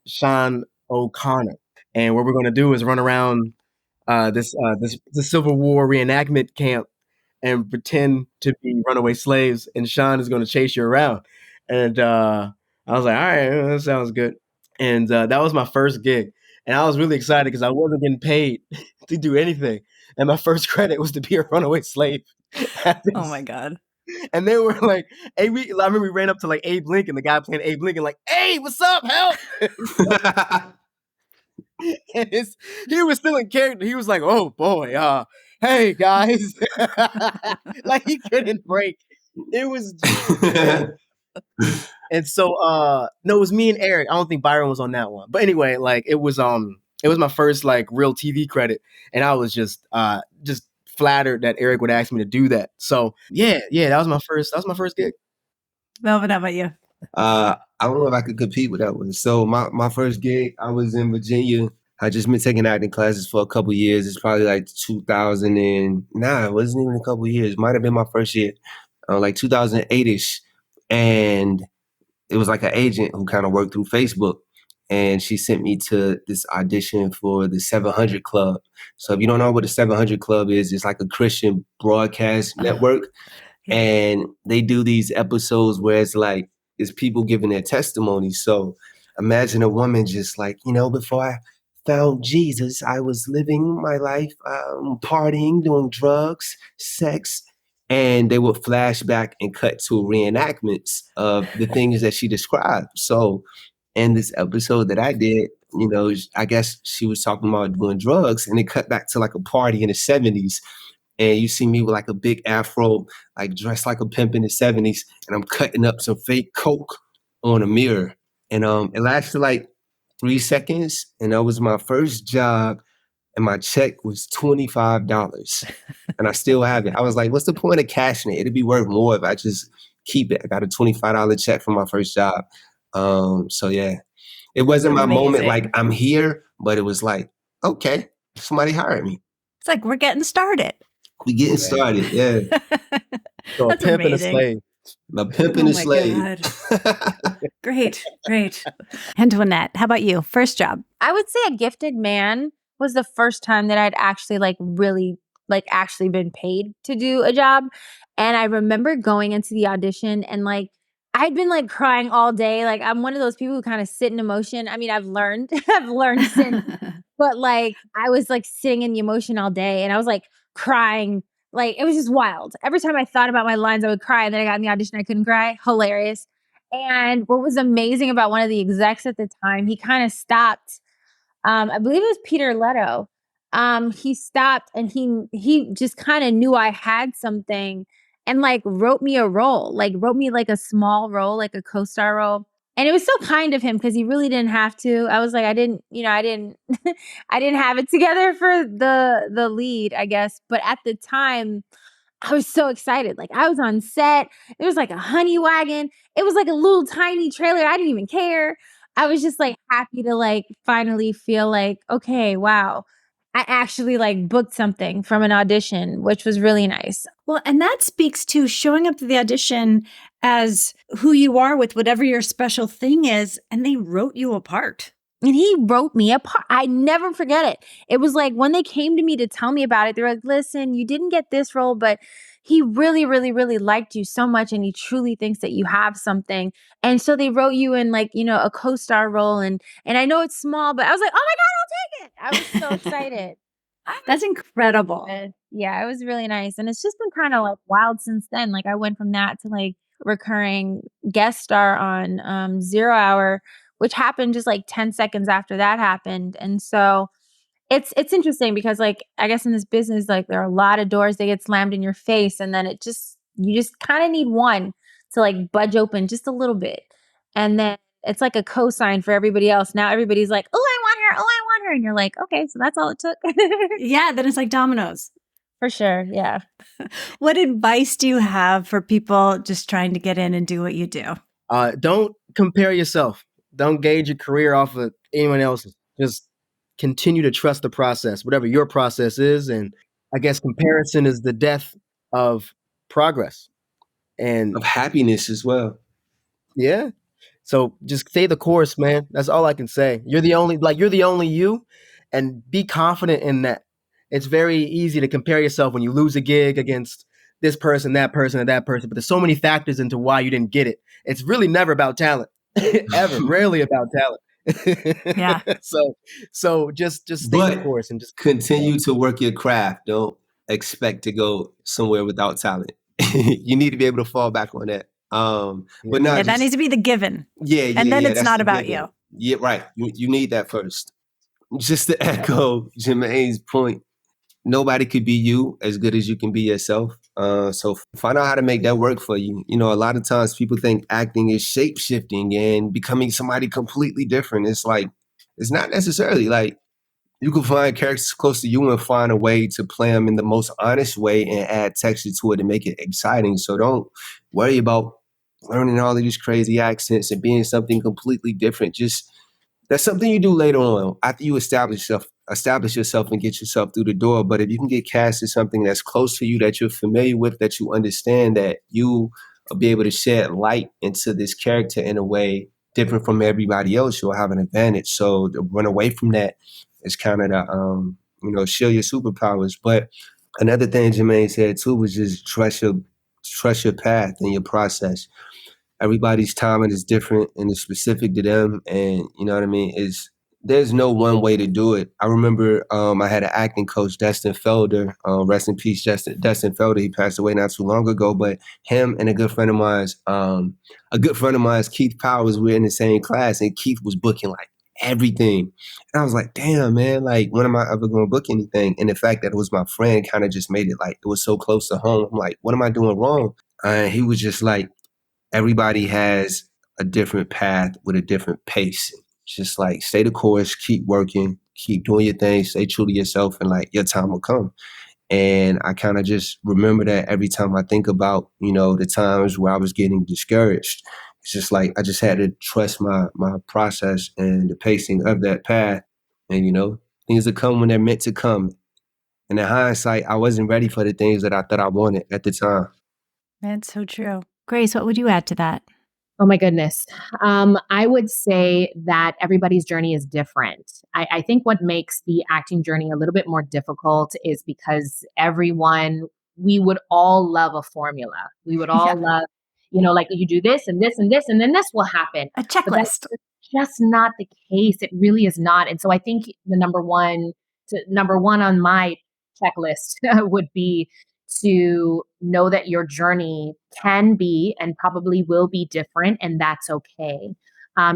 Sean O'Connor. And what we're going to do is run around this Civil War reenactment camp and pretend to be runaway slaves, and Sean is going to chase you around." And I was like, all right, that sounds good. And that was my first gig. And I was really excited because I wasn't getting paid to do anything. And my first credit was to be a runaway slave. Oh my God. And they were like, I remember we ran up to like Abe Lincoln, the guy playing Abe Lincoln, like, "Hey, what's up? Help!" And he was still in character. He was like, "Oh boy, hey guys," like he couldn't break. It was and so no, it was me and Eric. I don't think Byron was on that one. But anyway, like it was my first like real TV credit, and I was just flattered that Eric would ask me to do that. So yeah, that was my first gig. Melvin, how about you? I don't know if I could compete with that one. So my first gig, I was in Virginia. I just been taking acting classes for a couple years. It's probably like 2009. It wasn't even a couple years. Might have been my first year, like 2008-ish. And it was like an agent who kind of worked through Facebook. And she sent me to this audition for the 700 Club. So if you don't know what the 700 Club is, it's like a Christian broadcast network. Yeah. And they do these episodes where it's people giving their testimony. So imagine a woman just like, before I found Jesus, I was living my life, partying, doing drugs, sex. And they would flash back and cut to reenactments of the things that she described. So in this episode that I did, I guess she was talking about doing drugs, and it cut back to like a party in the 70s. and you see me with like a big afro, like dressed like a pimp in the 70s, and I'm cutting up some fake coke on a mirror. And it lasted like 3 seconds, and that was my first job, and my check was $25. And I still have it. I was like, what's the point of cashing it? It'd be worth more if I just keep it. I got a $25 check for my first job. So yeah, it wasn't my moment like I'm here, but it was like, okay, somebody hired me. It's like, we're getting started. We getting started, yeah. So a pimp and a slave. A pimp and a slave. Great. Antoinette, how about you? First job? I would say A Gifted Man was the first time that I'd actually actually been paid to do a job. And I remember going into the audition and I'd been crying all day. I'm one of those people who kind of sit in emotion. I mean, I've learned since, but I was sitting in the emotion all day and I was crying. It was just wild. Every time I thought about my lines, I would cry. And then I got in the audition, I couldn't cry. Hilarious. And what was amazing about one of the execs at the time, he kind of stopped. I believe it was Peter Leto. He stopped and he just kind of knew I had something and wrote me a role, wrote me a small role, like a co-star role. And it was so kind of him because he really didn't have to. I was I didn't I didn't have it together for the lead, I guess. But at the time, I was so excited. I was on set. There was a honey wagon. It was a little tiny trailer. I didn't even care. I was just happy to finally feel okay, wow. I actually booked something from an audition, which was really nice. Well, and that speaks to showing up to the audition as who you are with whatever your special thing is, and they wrote you a part. And he wrote me a part. I never forget it. It was when they came to me to tell me about it, they were like, listen, you didn't get this role, but he really, really, really liked you so much. And he truly thinks that you have something. And so they wrote you in a co-star role. And I know it's small, but I was like, oh my God, I'll take it. I was so excited. That's incredible. Yeah, it was really nice. And it's just been kind of wild since then. I went from that to recurring guest star on 0 Hour, which happened just 10 seconds after that happened. And so it's interesting because I guess in this business, there are a lot of doors that get slammed in your face. And then you just kind of need one to budge open just a little bit. And then it's a cosign for everybody else. Now everybody's like, oh, I want her. Oh, I want her. And you're like, okay, so that's all it took. Yeah. Then it's like dominoes. For sure. Yeah. What advice do you have for people just trying to get in and do what you do? Don't compare yourself. Don't gauge your career off of anyone else's. Just continue to trust the process, whatever your process is. And I guess comparison is the death of progress and of happiness as well. Yeah. So just stay the course, man. That's all I can say. You're the only you, and be confident in that. It's very easy to compare yourself when you lose a gig against this person, that person, or that person. But there's so many factors into why you didn't get it. It's really never about talent. Ever. Rarely about talent. Yeah. So just stay the course and just continue to work your craft. Don't expect to go somewhere without talent. You need to be able to fall back on that. But no, that needs to be the given. Yeah. And then it's not about you. Yeah, right. You need that first. Just to echo Jermaine's point, nobody could be you as good as you can be yourself. So find out how to make that work for you. A lot of times people think acting is shape-shifting and becoming somebody completely different. It's it's not necessarily. You can find characters close to you and find a way to play them in the most honest way and add texture to it and make it exciting. So don't worry about learning all of these crazy accents and being something completely different. Just that's something you do later on after you establish yourself and get yourself through the door. But if you can get cast as something that's close to you, that you're familiar with, that you understand, that you will be able to shed light into this character in a way different from everybody else, you'll have an advantage. So to run away from that is kind of the, shield your superpowers. But another thing Jermaine said too was just trust your path and your process. Everybody's timing is different and it's specific to them. And you know what I mean? There's no one way to do it. I remember I had an acting coach, Dustin Felder, rest in peace, Dustin Felder. He passed away not too long ago, but him and a good friend of mine's, Keith Powers, we were in the same class, and Keith was booking everything. And I was like, damn, man, like, when am I ever going to book anything? And the fact that it was my friend kind of just made it like, it was so close to home. I'm like, what am I doing wrong? And he was just like, everybody has a different path with a different pace. Just like, stay the course, keep working, keep doing your thing, stay true to yourself, and like, your time will come. And I kind of just remember that every time I think about, the times where I was getting discouraged. It's just like I just had to trust my process and the pacing of that path. And, things will come when they're meant to come. And in hindsight, I wasn't ready for the things that I thought I wanted at the time. That's so true. Grace, what would you add to that? Oh my goodness. I would say that everybody's journey is different. I think what makes the acting journey a little bit more difficult is because we would all love a formula. We would all love, like you do this and this and this, and then this will happen. A But that's checklist. just not the case. It really is not. And so I think the number one on my checklist would be to know that your journey can be and probably will be different, and that's okay.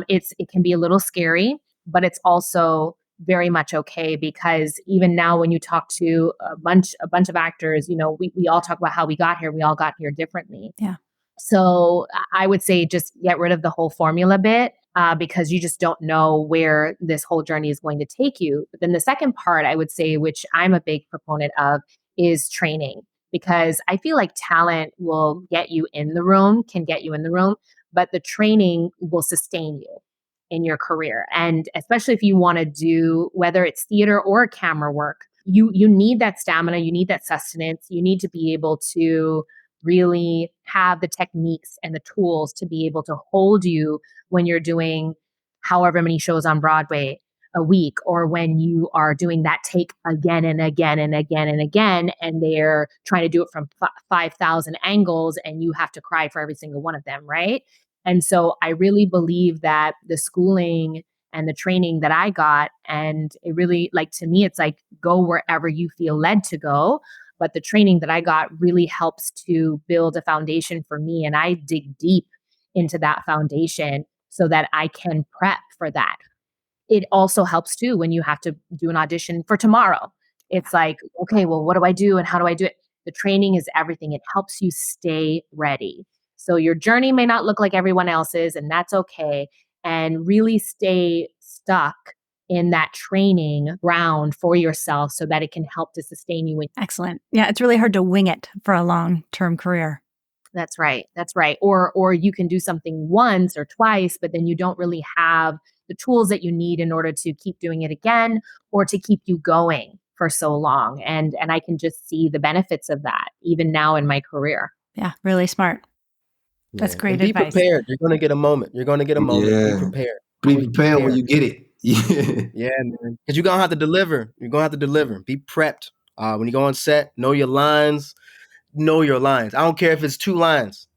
It can be a little scary, but it's also very much okay, because even now when you talk to a bunch of actors, we all talk about how we got here. We all got here differently. Yeah. So I would say just get rid of the whole formula bit, because you just don't know where this whole journey is going to take you. But then the second part, I would say, which I'm a big proponent of, is training. Because I feel like talent will get you in the room, can get you in the room, but the training will sustain you in your career. And especially if you want to do, whether it's theater or camera work, you need that stamina, you need that sustenance, you need to be able to really have the techniques and the tools to be able to hold you when you're doing however many shows on Broadway a week, or when you are doing that take again and again and again and again, and they're trying to do it from 5,000 angles, and you have to cry for every single one of them, right? And so I really believe that the schooling and the training that I got, and it really, like, to me, it's like, go wherever you feel led to go. But the training that I got really helps to build a foundation for me. And I dig deep into that foundation so that I can prep for that. It also helps too when you have to do an audition for tomorrow. It's like, okay, well, what do I do and how do I do it? The training is everything. It helps you stay ready. So your journey may not look like everyone else's, and that's okay. And really stay stuck in that training ground for yourself so that it can help to sustain you. Excellent. Yeah, it's really hard to wing it for a long-term career. That's right. That's right. Or you can do something once or twice, but then you don't really have the tools that you need in order to keep doing it again, or to keep you going for so long. And I can just see the benefits of that even now in my career. Yeah, really smart. That's great and be advice. prepared. You're going to get a moment. You're going to get a moment. Yeah. Be prepared. Be prepared when you get it. Yeah, man. Because you're going to have to deliver. You're going to have to deliver. Be prepped. When you go on set, know your lines. Know your lines. I don't care if it's 2 lines.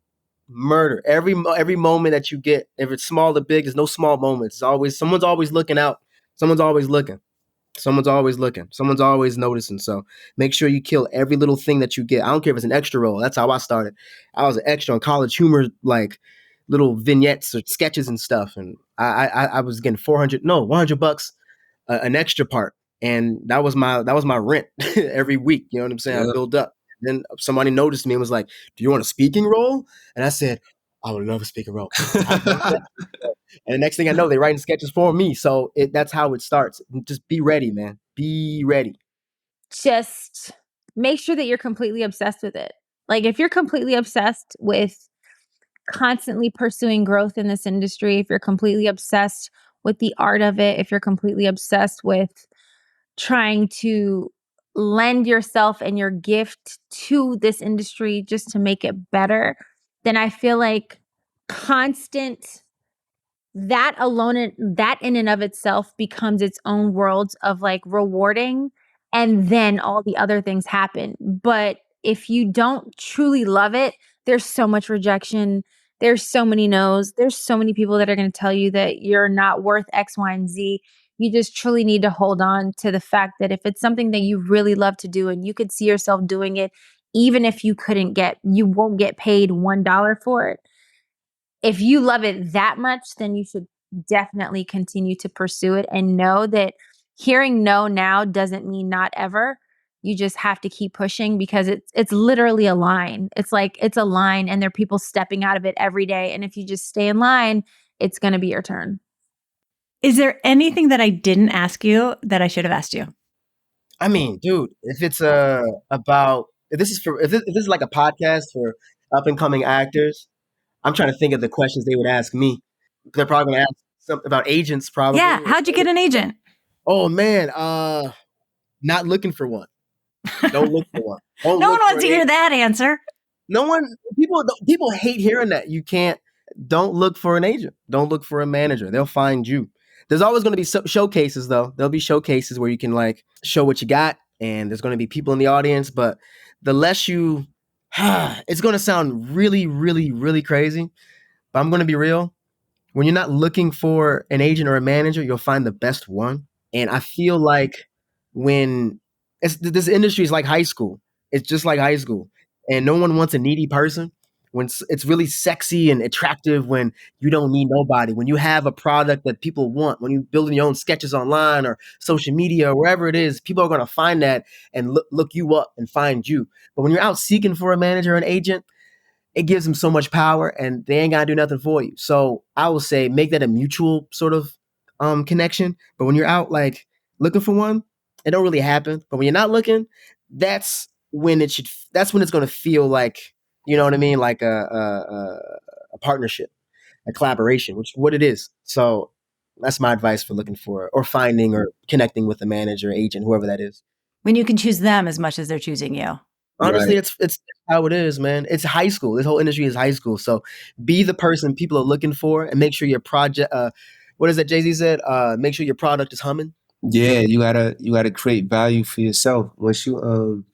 Murder every moment that you get. If it's small or big, there's no small moments. It's always someone's always looking out. Someone's always looking. Someone's always looking. Someone's always noticing. So make sure you kill every little thing that you get. I don't care if it's an extra role. That's how I started. I was an extra on College Humor, like little vignettes or sketches and stuff. And I was getting $100 an extra part, and that was my rent every week. You know what I'm saying? Yeah. I built up. Then somebody noticed me and was like, "Do you want a speaking role?" And I said, "I would love a speaking role." And the next thing I know, they're writing sketches for me. So that's how it starts. Just be ready, man. Be ready. Just make sure that you're completely obsessed with it. Like, if you're completely obsessed with constantly pursuing growth in this industry, if you're completely obsessed with the art of it, if you're completely obsessed with trying to lend yourself and your gift to this industry just to make it better, then I feel like constant that alone, that in and of itself becomes its own world of like rewarding, and then all the other things happen. But if you don't truly love it, there's so much rejection, there's so many no's, there's so many people that are going to tell you that you're not worth X, Y, and Z. You just truly need to hold on to the fact that if it's something that you really love to do and you could see yourself doing it, even if you won't get paid $1 for it. If you love it that much, then you should definitely continue to pursue it and know that hearing no now doesn't mean not ever. You just have to keep pushing because it's literally a line. It's like it's a line and there are people stepping out of it every day. And if you just stay in line, it's going to be your turn. Is there anything that I didn't ask you that I should have asked you? I mean, dude, if it's about if this is like a podcast for up and coming actors, I'm trying to think of the questions they would ask me. They're probably gonna ask something about agents, probably. Yeah, how'd you get an agent? Oh man, not looking for one. Don't look for one. Don't No look one for wants to an hear agent. that answer. No one. People hate hearing that. You can't. Don't look for an agent. Don't look for a manager. They'll find you. There's always going to be showcases, though. There'll be showcases where you can like show what you got, and there's going to be people in the audience. But the less you, it's going to sound really, really, really crazy. But I'm going to be real. When you're not looking for an agent or a manager, you'll find the best one. And I feel like when this industry is like high school, it's just like high school, and no one wants a needy person. When it's really sexy and attractive, when you don't need nobody, when you have a product that people want, when you're building your own sketches online or social media or wherever it is, people are going to find that and look you up and find you. But when you're out seeking for a manager or an agent, it gives them so much power and they ain't got to do nothing for you. So I will say make that a mutual sort of connection. But when you're out like looking for one, it don't really happen. But when you're not looking, that's when that's when it's going to feel like, you know what I mean? Like a partnership, a collaboration, which is what it is. So that's my advice for looking for or finding or connecting with a manager, agent, whoever that is. When you can choose them as much as they're choosing you. Honestly, Right. it's how it is, man. It's high school. This whole industry is high school. So be the person people are looking for and make sure your project what is that Jay-Z said? Make sure your product is humming. Yeah, you gotta create value for yourself. Once you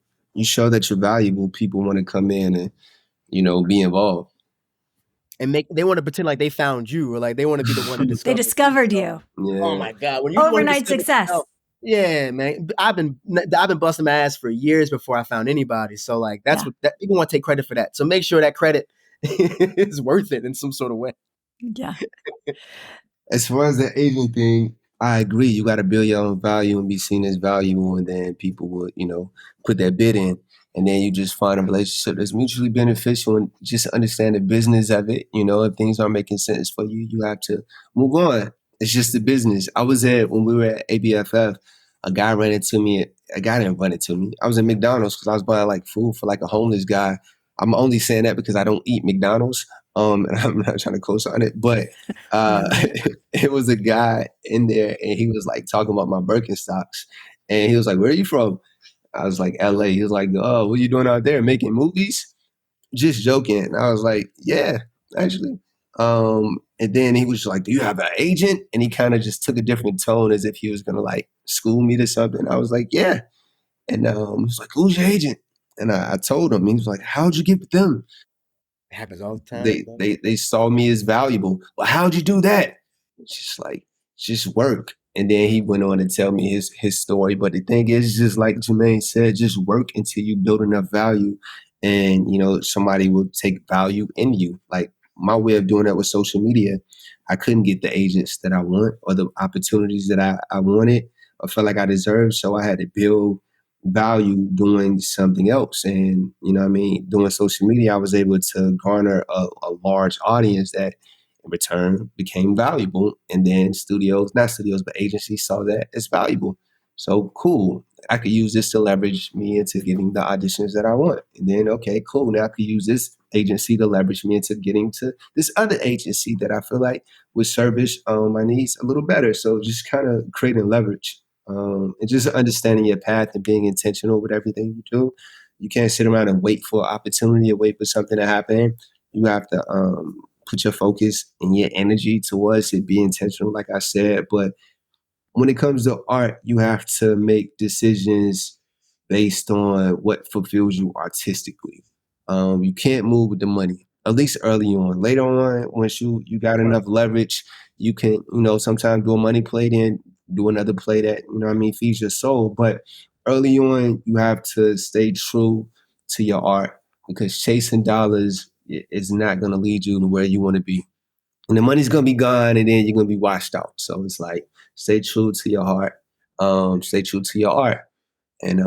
show that you're valuable, people want to come in and be involved. And they want to pretend like they found you or like they want to be the one that They discovered discovered you. Oh Yeah. my God. When you want to Overnight discover success. yourself, yeah, man. I've been busting my ass for years before I found anybody. So like that's Yeah. what that people want to take credit for that. So make sure that credit is worth it in some sort of way. Yeah. As far as the agent thing, I agree. You got to build your own value and be seen as valuable, and then people will, put their bid in, and then you just find a relationship that's mutually beneficial and just understand the business of it. If things aren't making sense for you, you have to move on. It's just the business. I was at when we were at ABFF. A guy ran into me. A guy didn't run into me. I was at McDonald's because I was buying like food for like a homeless guy. I'm only saying that because I don't eat McDonald's. And I'm not trying to co-sign it, but it was a guy in there and he was like talking about my Birkenstocks. And he was like, "Where are you from?" I was like, "LA." He was like, "Oh, what are you doing out there? Making movies?" Just joking. And I was like, "Yeah, actually." And then he was like, "Do you have an agent?" And he kind of just took a different tone as if he was gonna like school me to something. I was like, "Yeah." And he was like, "Who's your agent?" And I told him. He was like, "How'd you get with them?" It happens all the time. They saw me as valuable. Well, how'd you do that? It's just like, just work. And then he went on to tell me his story. But the thing is, just like Jermaine said, just work until you build enough value and somebody will take value in you. Like my way of doing that with social media, I couldn't get the agents that I want or the opportunities that I wanted or felt like I deserved. So I had to build value doing something else. And, doing social media, I was able to garner a large audience that in return became valuable. And then not studios, but agencies saw that as valuable. So cool. I could use this to leverage me into getting the auditions that I want. And then, okay, cool. Now I could use this agency to leverage me into getting to this other agency that I feel like would service my needs a little better. So just kind of creating leverage. And just understanding your path and being intentional with everything you do. You can't sit around and wait for an opportunity or wait for something to happen. You have to put your focus and your energy towards it, be intentional, like I said. But when it comes to art, you have to make decisions based on what fulfills you artistically. You can't move with the money, at least early on. Later on, once you got enough leverage, you can, sometimes do a money play, then do another play that, feeds your soul. But early on, you have to stay true to your art because chasing dollars is not going to lead you to where you want to be. And the money's gonna be gone, and then you're gonna be washed out. So it's like, stay true to your heart, stay true to your art, and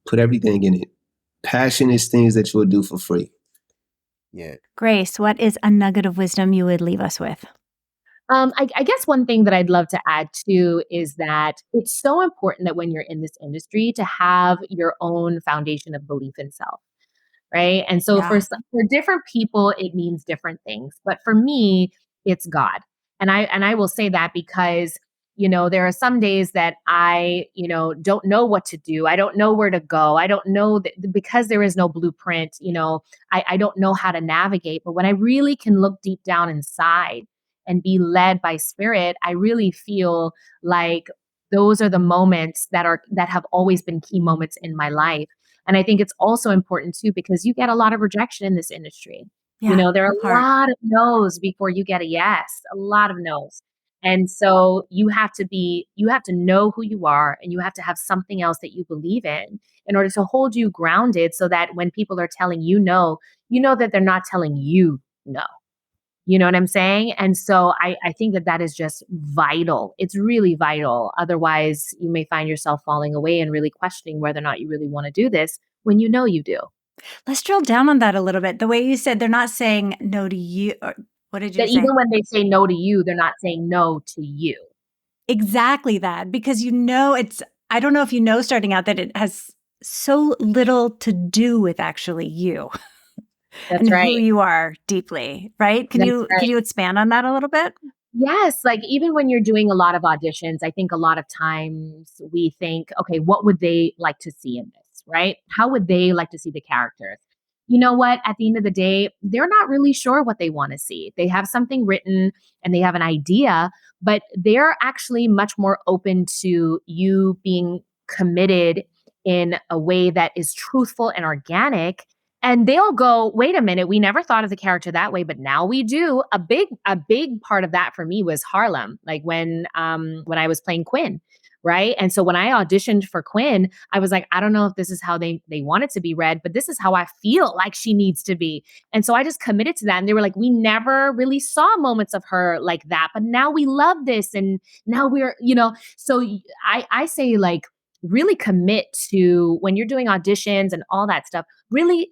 put everything in it. Passion is things that you'll do for free. Yeah. Grace, what is a nugget of wisdom you would leave us with? I guess one thing that I'd love to add too is that it's so important that when you're in this industry to have your own foundation of belief in self, right? And so Yeah. for different people, it means different things. But for me, it's God, and I will say that because there are some days that I don't know what to do. I don't know where to go. I don't know that because there is no blueprint. I don't know how to navigate. But when I really can look deep down inside and be led by spirit, I really feel like those are the moments that have always been key moments in my life. And I think it's also important too, because you get a lot of rejection in this industry. Yeah. There are that a part. lot of no's before you get a yes, a lot of no's. And so you have to know who you are, and you have to have something else that you believe in order to hold you grounded, so that when people are telling you no, you know that they're not telling you no. You know what I'm saying? And so I think that is just vital. It's really vital. Otherwise, you may find yourself falling away and really questioning whether or not you really want to do this when you know you do. Let's drill down on that a little bit. The way you said they're not saying no to you. Or what did you That say? even when they say no to you, they're not saying no to you. Exactly that. Because I don't know if you know starting out that it has so little to do with actually you That's and who right. you are deeply, right? Can That's you right. can you expand on that a little bit? Yes, like even when you're doing a lot of auditions, I think a lot of times we think, okay, what would they like to see in this, right? How would they like to see the characters? You know what? At the end of the day, they're not really sure what they want to see. They have something written and they have an idea, but they're actually much more open to you being committed in a way that is truthful and organic, and they'll go, wait a minute, we never thought of the character that way, but now we do. A big part of that for me was Harlem, like when I was playing Quinn, right? And so when I auditioned for Quinn, I was like, I don't know if this is how they want it to be read, but this is how I feel like she needs to be. And so I just committed to that. And they were like, we never really saw moments of her like that, but now we love this. And now I say, like, really commit to, when you're doing auditions and all that stuff, really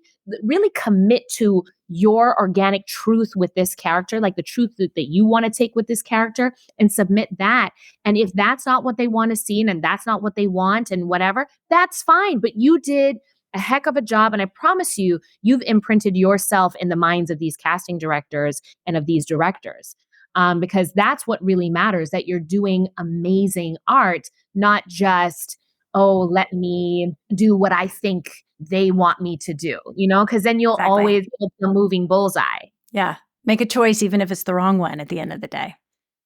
commit to your organic truth with this character, like the truth that you want to take with this character, and submit that. And if that's not what they want to see and that's not what they want and whatever, that's fine. But you did a heck of a job. And I promise you, you've imprinted yourself in the minds of these casting directors and of these directors. Because that's what really matters, that you're doing amazing art, not just, oh, let me do what I think they want me to do, because then you'll Exactly. always hit the moving bullseye. Yeah. Make a choice even if it's the wrong one at the end of the day.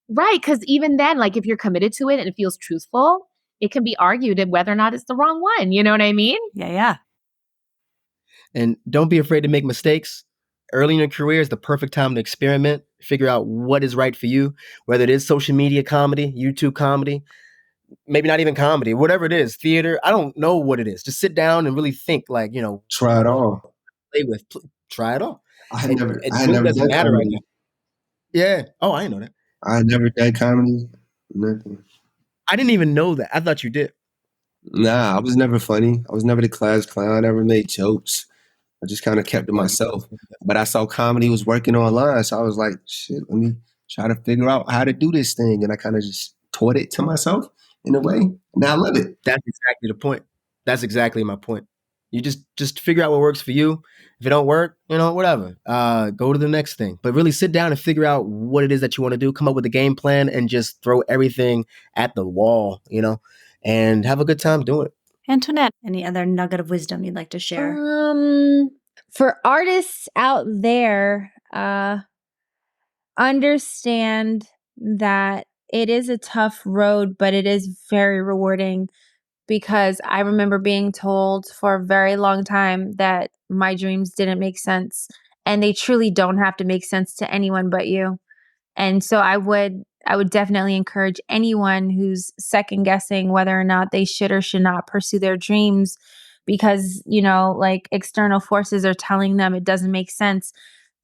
Right. Because even then, like, if you're committed to it and it feels truthful, it can be argued at whether or not it's the wrong one. You know what I mean? Yeah. And don't be afraid to make mistakes. Early in your career is the perfect time to experiment, figure out what is right for you, whether it is social media comedy, YouTube comedy, maybe not even comedy, whatever it is, theater. I don't know what it is. Just sit down and really think, like, Try it all. play with, try it all. I had It really never doesn't done matter right now. comedy. Yeah. Oh, I didn't know that. I had never done comedy. Nothing. I didn't even know that. I thought you did. Nah, I was never funny. I was never the class clown. I never made jokes. I just kind of kept to Oh, myself. But I saw comedy was working online, so I was like, shit, let me try to figure out how to do this thing. And I kind of just taught it to myself in a way. Now I love it. That's exactly the point. That's exactly my point. You just figure out what works for you. If it don't work, whatever. Go to the next thing. But really sit down and figure out what it is that you want to do. Come up with a game plan and just throw everything at the wall, and have a good time doing it. Antoinette, any other nugget of wisdom you'd like to share? For artists out there, understand that it is a tough road, but it is very rewarding, because I remember being told for a very long time that my dreams didn't make sense, and they truly don't have to make sense to anyone but you. And so I would definitely encourage anyone who's second guessing whether or not they should or should not pursue their dreams, because, like, external forces are telling them it doesn't make sense,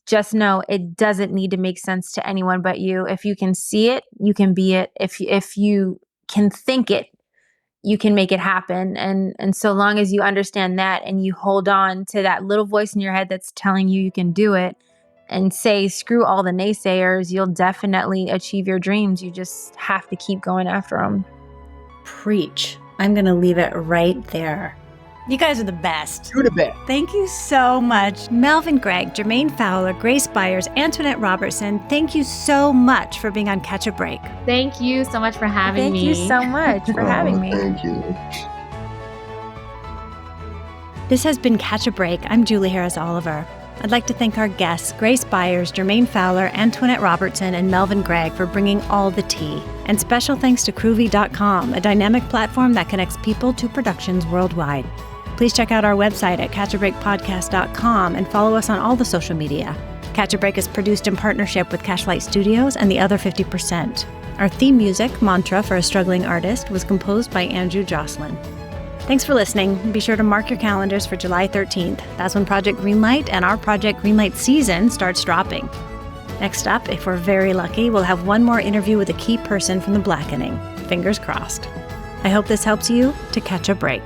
just know it doesn't need to make sense to anyone but you. If you can see it, you can be it. If you can think it, you can make it happen. And so long as you understand that and you hold on to that little voice in your head that's telling you can do it and say, screw all the naysayers, you'll definitely achieve your dreams. You just have to keep going after them. Preach. I'm going to leave it right there. You guys are the best. You're the best. Thank you so much. Melvin Gregg, Jermaine Fowler, Grace Byers, Antoinette Robertson, thank you so much for being on Catch a Break. Thank you so much for having me. Thank you so much for having me. Thank you. This has been Catch a Break. I'm Julie Harris Oliver. I'd like to thank our guests, Grace Byers, Jermaine Fowler, Antoinette Robertson, and Melvin Gregg for bringing all the tea. And special thanks to Groovy.com, a dynamic platform that connects people to productions worldwide. Please check out our website at catchabreakpodcast.com and follow us on all the social media. Catch a Break is produced in partnership with Cashlight Studios and the Other 50%. Our theme music, Mantra for a Struggling Artist, was composed by Andrew Jocelyn. Thanks for listening. Be sure to mark your calendars for July 13th. That's when Project Greenlight and our Project Greenlight season starts dropping. Next up, if we're very lucky, we'll have one more interview with a key person from the Blackening. Fingers crossed. I hope this helps you to catch a break.